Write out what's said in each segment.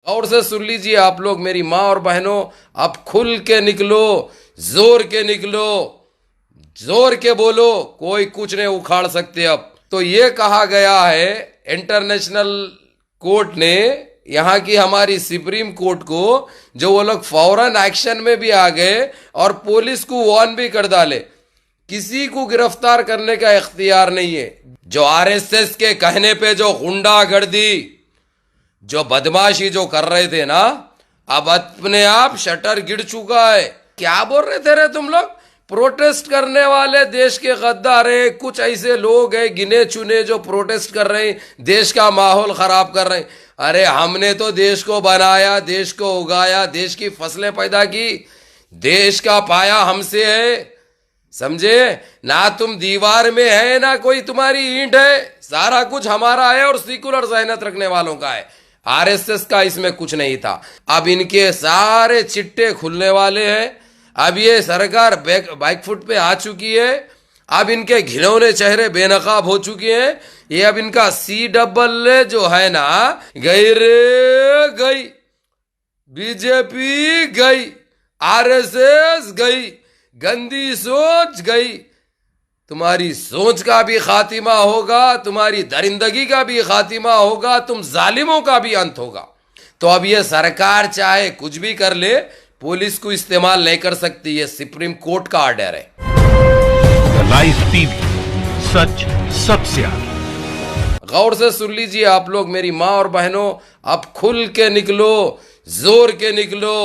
और से सुन लीजिए आप लोग, मेरी माँ और बहनों, अब खुल के निकलो, जोर के निकलो, जोर के बोलो, कोई कुछ नहीं उखाड़ सकते। अब तो ये कहा गया है इंटरनेशनल कोर्ट ने, यहाँ की हमारी सुप्रीम कोर्ट को, जो वो लोग फौरन एक्शन में भी आ गए और पुलिस को वार्न भी कर डाले, किसी को गिरफ्तार करने का इख्तियार नहीं है। जो आरएसएस के कहने पे जो गुंडागर्दी, जो बदमाशी जो कर रहे थे ना, अब अपने आप शटर गिर चुका है। क्या बोल रहे थे रे तुम लोग? प्रोटेस्ट करने वाले देश के गद्दार हैं, कुछ ऐसे लोग हैं गिने चुने जो प्रोटेस्ट कर रहे हैं, देश का माहौल खराब कर रहे हैं। अरे हमने तो देश को बनाया, देश को उगाया, देश की फसलें पैदा की, देश का पाया हमसे है, समझे ना? तुम दीवार में है ना कोई तुम्हारी ईंट है, सारा कुछ हमारा है और सेकुलर ज़हनियत रखने वालों का है। आरएसएस का इसमें कुछ नहीं था। अब इनके सारे चिट्टे खुलने वाले हैं। अब ये सरकार बैकफुट पे आ चुकी है। अब इनके घिनौने चेहरे बेनकाब हो चुके हैं। ये अब इनका CAA जो है ना, गई रे गई, बीजेपी गई, आरएसएस गई, गंदी सोच गई। तुम्हारी सोच का भी खातिमा होगा, तुम्हारी दरिंदगी का भी खातिमा होगा, तुम जालिमों का भी अंत होगा। तो अब ये सरकार चाहे कुछ भी कर ले, पुलिस को इस्तेमाल नहीं कर सकती। ये सुप्रीम कोर्ट का ऑर्डर है। लाइव टीवी, सच सबसे आगे। गौर से सुन लीजिए आप लोग, मेरी माँ और बहनों, अब खुल के निकलो, जोर के निकलो,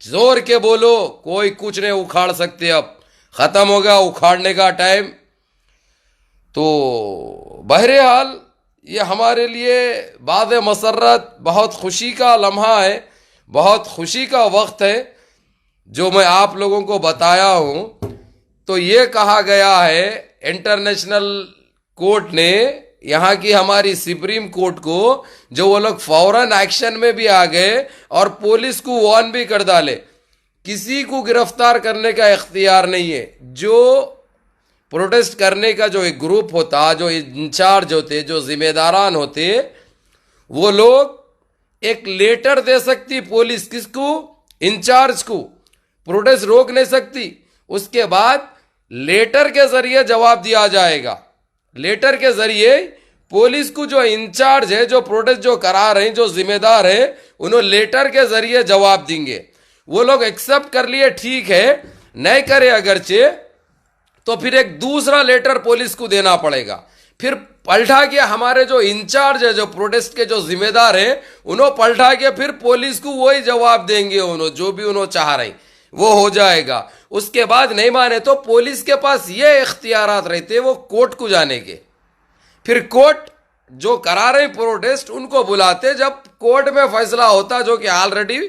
जोर के बोलो, कोई कुछ नहीं उखाड़ सकते। अब खत्म हो गया उखाड़ने का टाइम। तो बहरहाल ये हमारे लिए बाद मसर्रत बहुत खुशी का लम्हा है, बहुत खुशी का वक्त है जो मैं आप लोगों को बताया हूँ। तो ये कहा गया है इंटरनेशनल कोर्ट ने, यहाँ की हमारी सुप्रीम कोर्ट को, जो वो लोग फौरन एक्शन में भी आ गए और पुलिस को वार्न भी कर डाले, किसी को गिरफ्तार करने का इख्तियार नहीं है। जो प्रोटेस्ट करने का जो एक ग्रुप होता, जो इंचार्ज होते, जो जिम्मेदारान होते, वो लोग एक लेटर दे सकती पुलिस, किसको? इंचार्ज को। प्रोटेस्ट रोक नहीं सकती। उसके बाद लेटर के जरिए जवाब दिया जाएगा। लेटर के जरिए पुलिस को, जो इंचार्ज है, जो प्रोटेस्ट जो करा रहे हैं, जो जिम्मेदार है, उन्होंने लेटर के जरिए जवाब देंगे। वो लोग एक्सेप्ट कर लिए, ठीक है, नहीं करे अगरचे, तो फिर एक दूसरा लेटर पुलिस को देना पड़ेगा। फिर पलटा के हमारे जो इंचार्ज है, जो प्रोटेस्ट के जो जिम्मेदार है, उन्होंने पलटा के फिर पुलिस को वही जवाब देंगे। उन्होंने जो भी उन्होंने चाह रहे वो हो जाएगा। उसके बाद नहीं माने तो पुलिस के पास ये इख्तियारात रहते वो कोर्ट को जाने के। फिर कोर्ट जो करा रहे प्रोटेस्ट उनको बुलाते, जब कोर्ट में फैसला होता, जो कि ऑलरेडी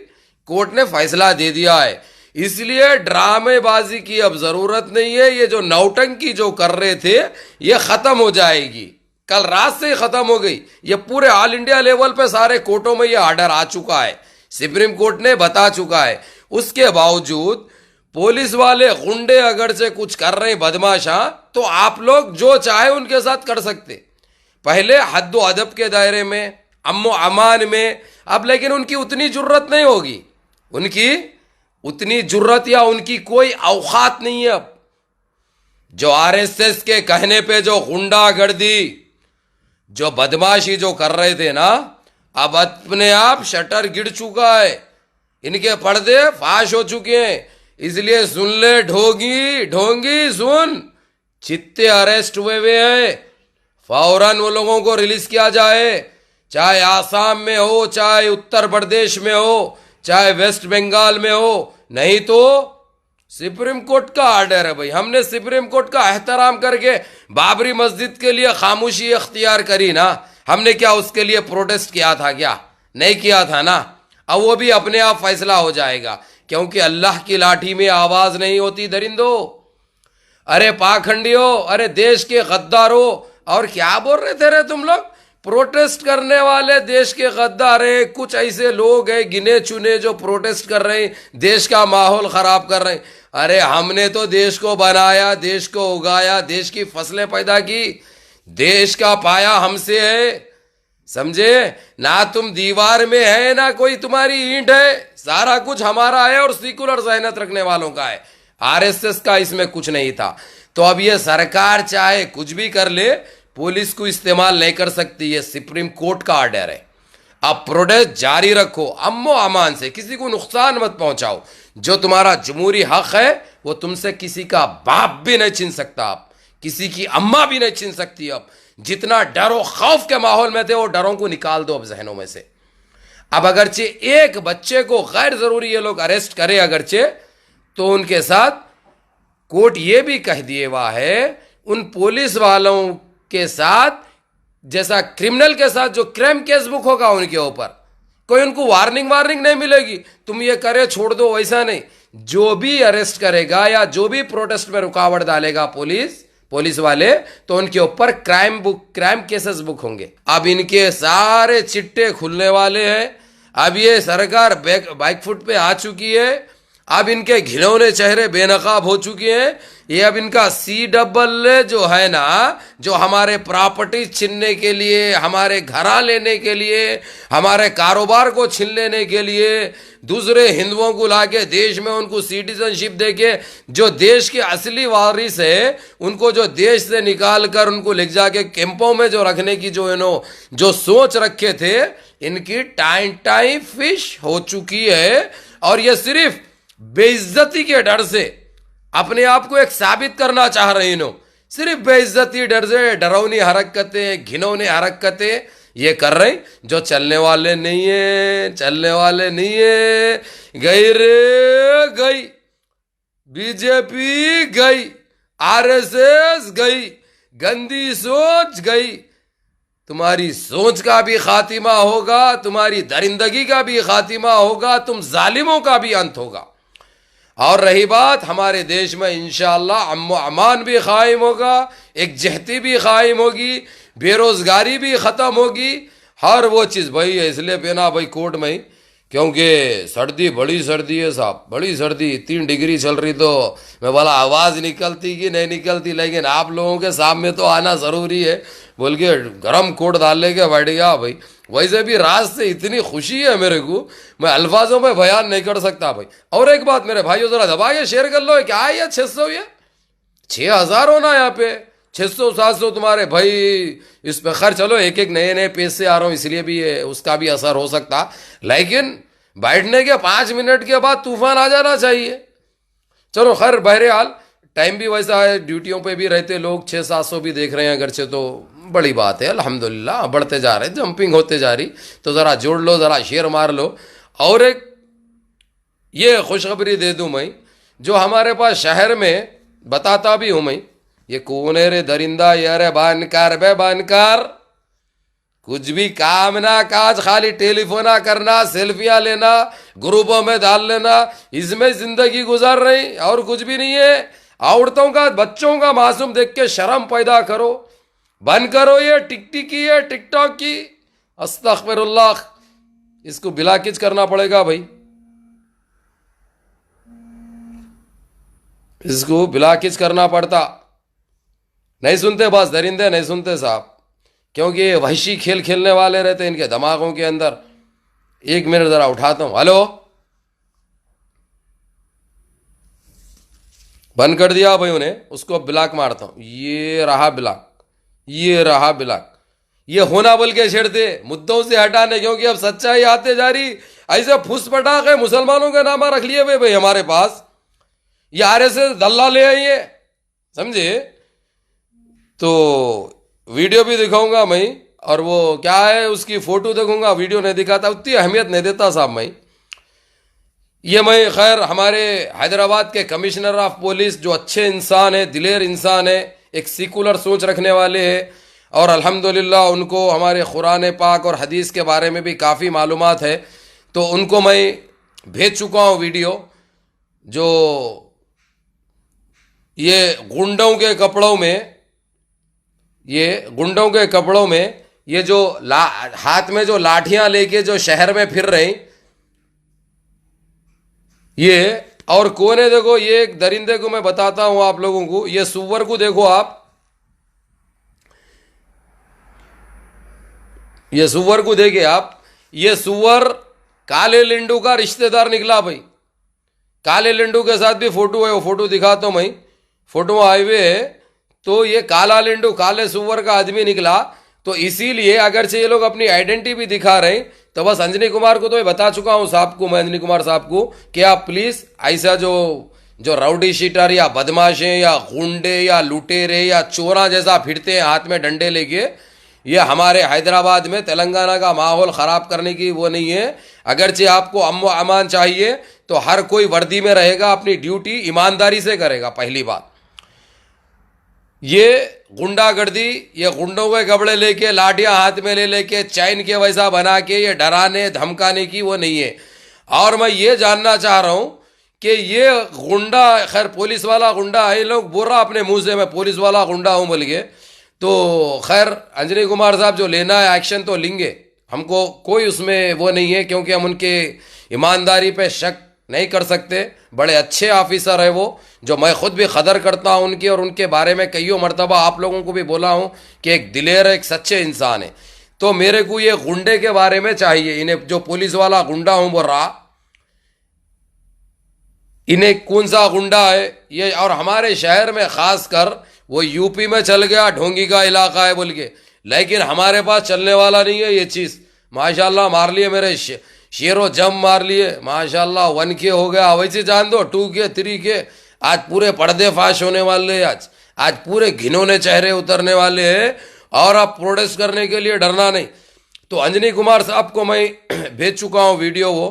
कोर्ट ने फैसला दे दिया है। इसलिए ड्रामेबाजी की अब जरूरत नहीं है। ये जो नौटंकी जो कर रहे थे, ये खत्म हो जाएगी। कल रात से ही खत्म हो गई। ये पूरे ऑल इंडिया लेवल पे सारे कोर्टों में ये ऑर्डर आ चुका है, सुप्रीम कोर्ट ने बता चुका है। उसके बावजूद पुलिस वाले गुंडे अगर से कुछ कर रहे हैं, बदमाशा, तो आप लोग जो चाहे उनके साथ कर सकते। पहले हद्दो अदब के दायरे में, अम्नो अमान में। अब लेकिन उनकी उतनी जुर्रत नहीं होगी, उनकी उतनी जुर्रत या उनकी कोई औकात नहीं है। अब जो आरएसएस के कहने पे जो गुंडागर्दी, जो बदमाशी जो कर रहे थे ना, अब अपने आप शटर गिर चुका है। इनके पर्दे फाश हो चुके हैं। इसलिए सुन ले ढोंगी, ढोंगी सुन, चित्ते अरेस्ट हुए हैं। फौरन वो लोगों को रिलीज किया जाए, चाहे आसाम में हो, चाहे उत्तर प्रदेश में हो, चाहे वेस्ट बंगाल में हो। नहीं तो सुप्रीम कोर्ट का ऑर्डर है भाई। हमने सुप्रीम कोर्ट का एहतराम करके बाबरी मस्जिद के लिए खामोशी अख्तियार करी ना। हमने क्या उसके लिए प्रोटेस्ट किया था? क्या नहीं किया था ना। अब वो भी अपने आप फैसला हो जाएगा, क्योंकि अल्लाह की लाठी में आवाज नहीं होती दरिंदो। अरे पाखंडियों, अरे देश के गद्दारों, और क्या बोल रहे थे रे तुम लोग? प्रोटेस्ट करने वाले देश के गद्दार हैं, कुछ ऐसे लोग हैं गिने चुने जो प्रोटेस्ट कर रहे हैं, देश का माहौल खराब कर रहे हैं। अरे हमने तो देश को बनाया, देश को उगाया, देश की फसलें पैदा की, देश का पाया हमसे है, समझे ना? तुम दीवार में है ना कोई तुम्हारी ईंट है, सारा कुछ हमारा है और सेकुलर जहनत रखने वालों का है। आरएसएस का इसमें कुछ नहीं था। तो अब ये सरकार चाहे कुछ भी कर ले, पुलिस को इस्तेमाल नहीं कर सकती। ये सुप्रीम कोर्ट का ऑर्डर है। अब प्रोटेस्ट जारी रखो अम्मो अमान से, किसी को नुकसान मत पहुंचाओ। जो तुम्हारा जमहूरी हक है वो तुमसे किसी का बाप भी नहीं छीन सकता, आप किसी की अम्मा भी नहीं छीन सकती। अब जितना डरो खौफ के माहौल में थे वो डरों को निकाल दो अब जहनों में से। अब अगरचे एक बच्चे को गैर जरूरी ये लोग अरेस्ट करे अगरचे, तो उनके साथ कोर्ट ये भी कह दिए हुआ है उन पुलिस वालों के साथ जैसा क्रिमिनल के साथ जो क्राइम केस बुक होगा उनके ऊपर कोई उनको वार्निंग नहीं मिलेगी, तुम ये करे छोड़ दो, वैसा नहीं। जो भी अरेस्ट करेगा या जो भी प्रोटेस्ट में रुकावट डालेगा पुलिस वाले, तो उनके ऊपर क्राइम केसेस बुक होंगे। अब इनके सारे चिट्टे खुलने वाले हैं। अब ये सरकार बाइक फुट पे आ चुकी है। अब इनके घिनौने चेहरे बेनकाब हो चुके हैं। ये अब इनका CAA जो है ना, जो हमारे प्रॉपर्टी छीनने के लिए, हमारे घरा लेने के लिए, हमारे कारोबार को छीन लेने के लिए, दूसरे हिंदुओं को लाके देश में उनको सिटीजनशिप देके जो देश के असली वारिस है उनको जो देश से निकाल कर उनको ले जाके कैंपों में जो रखने की जो सोच रखे थे, इनकी टाइम फिश हो चुकी है। और ये सिर्फ बेइज्जती के डर से अपने आप को एक साबित करना चाह रहे हैं। सिर्फ बेइज्जती डर से डरावनी हरकतें, घिनौनी हरकतें ये कर रहे हैं, जो चलने वाले नहीं है। गई रे गई, बीजेपी गई, आरएसएस गई, गंदी सोच गई। तुम्हारी सोच का भी खातिमा होगा, तुम्हारी दरिंदगी का भी खातिमा होगा, तुम जालिमों का भी अंत होगा। और रही बात हमारे देश में इंशाअल्लाह अमान भी कायम होगा, एक जहती भी कायम होगी, बेरोजगारी भी ख़त्म होगी। हर वो चीज़ भाई इसलिए पहना भाई कोर्ट में ही, क्योंकि सर्दी, बड़ी सर्दी है साहब, बड़ी सर्दी, 3 डिग्री चल रही। तो मैं बोला आवाज़ निकलती कि नहीं निकलती, लेकिन आप लोगों के सामने तो आना ज़रूरी है बोल के गर्म कोट डाल लेके बैठ गया भाई। वैसे भी रात से इतनी खुशी है मेरे को, मैं अल्फाजों में बयान नहीं कर सकता भाई। और एक बात मेरे भाइयों जरा दबाइए, शेयर कर लो। क्या है ये 600, ये 6000 होना यहाँ पे, 600-700 तुम्हारे भाई इस पे खैर चलो एक नए पैसे आ रहा हूँ इसलिए भी उसका भी असर हो सकता, लेकिन बैठने के 5 मिनट के बाद तूफान आ जाना चाहिए। चलो खैर बहरहाल टाइम भी वैसा है, ड्यूटियों पे भी रहते लोग, 600-700 भी देख रहे हैं अगरचे, तो बड़ी बात है अल्हम्दुलिल्लाह, बढ़ते जा रहे, जंपिंग होते जा रही। तो ज़रा जोड़ लो, ज़रा शेयर मार लो। और एक ये खुशखबरी दे दूँ मैं, जो हमारे पास शहर में बताता भी हूँ मैं, ये कौन है रे दरिंदा, ये रे बानकार, कुछ भी काम ना काज, खाली टेलीफोना करना, सेल्फियाँ लेना, ग्रुपों में डाल लेना, इसमें जिंदगी गुजार रही और कुछ भी नहीं है। औरतों का, बच्चों का मासूम देख के शर्म पैदा करो, बंद करो ये टिकटिकी है, टिकटॉक की, अस्तगफिरुल्लाह, इसको बिलाकिज करना पड़ेगा भाई, इसको बिलाकिज करना पड़ता। नहीं सुनते बस दरिंदे, नहीं सुनते साहब, क्योंकि ये वहशी खेल खेलने वाले रहते हैं इनके दिमागों के अंदर। 1 मिनट जरा उठाता हूं, हेलो, बंद कर दिया भाई उन्हें, उसको ब्लॉक मारता हूं। ये रहा ब्लॉक, ये रहा ब्लॉक। ये होना बोल के छेड़ते मुद्दों से हटाने, क्योंकि अब सच्चाई आते जा रही। ऐसे फुस पटाखे मुसलमानों के नाम रख लिए भाई हमारे पास, ये आरएसएस दल्ला ले आइए, समझे। तो वीडियो भी दिखाऊंगा मैं, और वो क्या है उसकी फोटो देखूंगा, वीडियो नहीं दिखाता, उतनी अहमियत नहीं देता साहब मैं। ये मैं खैर हमारे हैदराबाद के कमिश्नर ऑफ पुलिस जो अच्छे इंसान है, दिलेर इंसान है, एक सेकुलर सोच रखने वाले हैं, और अल्हम्दुलिल्लाह उनको हमारे कुरान पाक और हदीस के बारे में भी काफ़ी मालूमात है। तो उनको मैं भेज चुका हूँ वीडियो, जो ये गुंडों के कपड़ों में ये जो हाथ में जो लाठियां लेके जो शहर में फिर रहे, ये और कौन है देखो, ये एक दरिंदे को मैं बताता हूं आप लोगों को, ये सुअर को देखो आप, ये सुअर को देखिए आप, ये सुअर काले लिंडू का रिश्तेदार निकला भाई। काले लिंडू के साथ भी फोटो है, वो फोटो दिखाता हूं मैं, फोटो आए हुए है। तो ये काला लिंडू काले सुअर का आदमी निकला। तो इसीलिए अगर से ये लोग अपनी आइडेंटिटी भी दिखा रहे हैं, तो बस अंजनी कुमार को तो ये बता चुका हूं साहब को, मैं अंजनी कुमार साहब को, कि आप प्लीज ऐसा जो राउडी शीटर या बदमाशे या गुंडे या लुटेरे या चोरा जैसा फिरते हैं हाथ में डंडे लेके, ये हमारे हैदराबाद में तेलंगाना का माहौल ख़राब करने की वो नहीं है। अगरचे आपको अमन अमान चाहिए तो हर कोई वर्दी में रहेगा, अपनी ड्यूटी ईमानदारी से करेगा। पहली बात, ये गुंडागर्दी, ये गुंडों के कपड़े लेके लाठियां हाथ में ले लेके चैन के वैसा बना के ये डराने धमकाने की वो नहीं है। और मैं ये जानना चाह रहा हूं कि ये गुंडा, खैर पुलिस वाला गुंडा है, लोग बोल रहा अपने मुंह से मैं पुलिस वाला गुंडा हूं बोल के, तो खैर अंजनी कुमार साहब जो लेना है एक्शन तो लेंगे, हमको कोई उसमें वो नहीं है, क्योंकि हम उनके ईमानदारी पे शक नहीं कर सकते। बड़े अच्छे ऑफिसर है वो, जो मैं खुद भी कदर करता हूं उनकी, और उनके बारे में कईयों मरतबा आप लोगों को भी बोला हूं कि एक दिलेर, एक सच्चे इंसान है। तो मेरे को ये गुंडे के बारे में चाहिए, इन्हें जो पुलिस वाला गुंडा हूं बोल रहा, इन्हें कौन सा गुंडा है ये। और हमारे शहर में खास कर वो यूपी में चल गया, ढोंगी का इलाका है बोल के, लेकिन हमारे पास चलने वाला नहीं है ये चीज़। माशाल्लाह मार लिए मेरे शेरों जम मार लिए माशाल्लाह, 1 के हो गया, वैसे जान दो 2 के 3 के। आज पूरे पर्दे फाश होने वाले, आज पूरे घिनौने चेहरे उतरने वाले हैं, और आप प्रोटेस्ट करने के लिए डरना नहीं। तो अंजनी कुमार साहब को मैं भेज चुका हूँ वीडियो वो,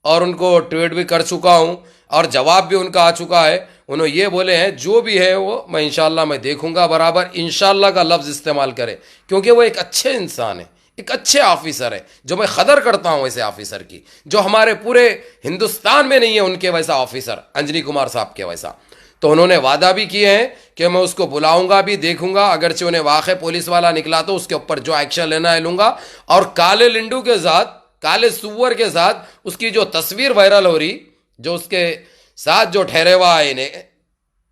और उनको ट्वीट भी कर चुका हूँ, और जवाब भी उनका आ चुका है। उन्होंने ये बोले हैं जो भी है वो मैं इंशाल्लाह मैं देखूंगा, बराबर इंशाल्लाह का लफ्ज़ इस्तेमाल करे, क्योंकि वो एक अच्छे इंसान है, एक अच्छे ऑफिसर है, जो मैं कदर करता हूं ऐसे ऑफिसर की, जो हमारे पूरे हिंदुस्तान में नहीं है उनके वैसा ऑफिसर, अंजनी कुमार साहब के वैसा। तो उन्होंने वादा भी किए हैं कि मैं उसको बुलाऊंगा भी, देखूंगा, अगरचे उन्हें वाकई पुलिस वाला निकला तो उसके ऊपर जो एक्शन लेना है लूंगा। और काले लिंडू के साथ, काले सुअर के साथ उसकी जो तस्वीर वायरल हो रही, जो उसके साथ जो ठहरे हुआ है इन्हें,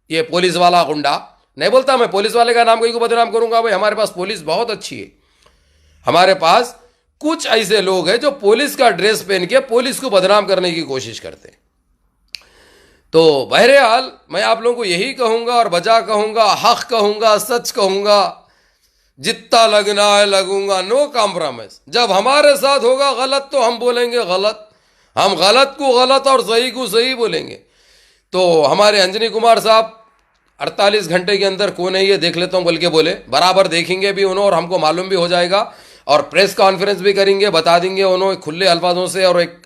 ये पुलिस वाला गुंडा, नहीं बोलता मैं पुलिस वाले का नाम कोई को बदनाम करूंगा भाई, हमारे पास पुलिस बहुत अच्छी है। हमारे पास कुछ ऐसे लोग हैं जो पुलिस का ड्रेस पहन के पुलिस को बदनाम करने की कोशिश करते हैं। तो बहरहाल मैं आप लोगों को यही कहूंगा, और बजा कहूंगा, हक कहूंगा, सच कहूंगा, जितना लगना है लगूंगा, नो कॉम्प्रोमाइज। जब हमारे साथ होगा गलत तो हम बोलेंगे गलत, हम गलत को गलत और सही को सही बोलेंगे। तो हमारे अंजनी कुमार साहब 48 घंटे के अंदर कौन है ये देख लेता हूँ बोल के बोले, बराबर देखेंगे भी उन्होंने, और हमको मालूम भी हो जाएगा, और प्रेस कॉन्फ्रेंस भी करेंगे, बता देंगे उन्होंने खुले अल्फाजों से, और एक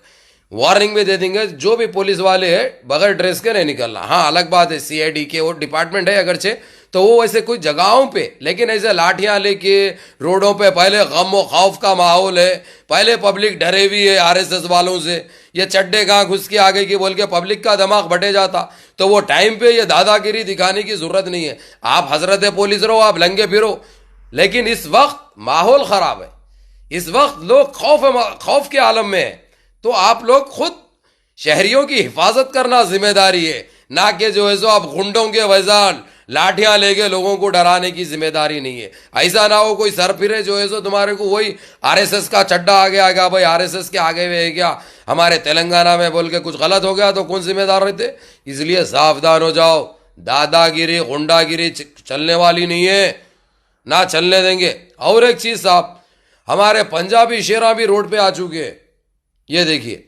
वार्निंग भी दे देंगे जो भी पुलिस वाले हैं बगैर ड्रेस के नहीं निकलना। हाँ अलग बात है, CID के वो डिपार्टमेंट है अगरचे, तो वो ऐसे कुछ जगहों पे, लेकिन ऐसे लाठियां लेके रोडों पे, पहले गम व खौफ का माहौल है, पहले पब्लिक डरे हुई है RSS वालों से, ये चड्डे कहाँ घुस के आ गए कि बोल के पब्लिक का दिमाग बटे जाता। तो वो टाइम पे ये दादागिरी दिखाने की जरूरत नहीं है, आप हजरत पुलिस रहो, आप लंगे फिरो, लेकिन इस वक्त माहौल खराब है, इस वक्त लोग खौफ के आलम में है। तो आप लोग खुद शहरियों की हिफाजत करना जिम्मेदारी है, ना कि जो है सो आप गुंडों के वजह लाठियां लेके लोगों को डराने की जिम्मेदारी नहीं है। ऐसा ना हो कोई सर फिरे जो है सो तुम्हारे को वही RSS का चड्डा आ गया भाई, RSS के आगे हुए है क्या, हमारे तेलंगाना में बोल के कुछ गलत हो गया तो कौन जिम्मेदार रहते। इसलिए सावधान हो जाओ, दादागिरी गुंडागिरी चलने वाली नहीं है, ना चलने देंगे। और एक चीज साहब, हमारे पंजाबी शेरा भी रोड पे आ चुके हैं, ये देखिए।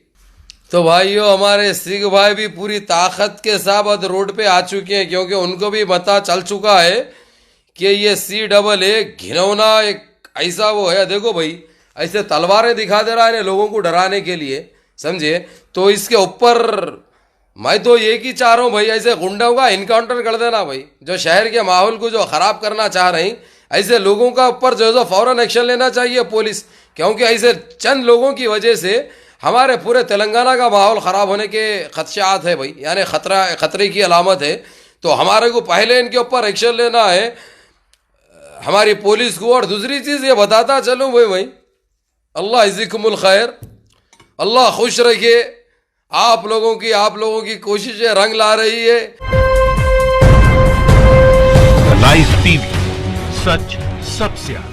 तो भाइयों हमारे सिख भाई भी पूरी ताकत के साथ रोड पे आ चुके हैं, क्योंकि उनको भी पता चल चुका है कि ये CAA घिनौना एक ऐसा वो है। देखो भाई ऐसे तलवारें दिखा दे रहा है लोगों को डराने के लिए, समझे। तो इसके ऊपर मैं तो ये की चाह रहा हूँ भाई, ऐसे गुंडों का इनकाउंटर कर देना भाई, जो शहर के माहौल को जो खराब करना चाह रहे हैं, ऐसे लोगों का ऊपर जो है फौरन एक्शन लेना चाहिए पुलिस, क्योंकि ऐसे चंद लोगों की वजह से हमारे पूरे तेलंगाना का माहौल ख़राब होने के खदशात है भाई, यानी खतरे की अलामत है। तो हमारे को पहले इनके ऊपर एक्शन लेना है हमारी पुलिस को। और दूसरी चीज़ ये बताता चलूँ भाई अल्लाह इज़्ज़िकुमुल खैर, अल्लाह खुश रखे, आप लोगों की कोशिशें रंग ला रही है। लाइव टीवी, सच सबसे आगे।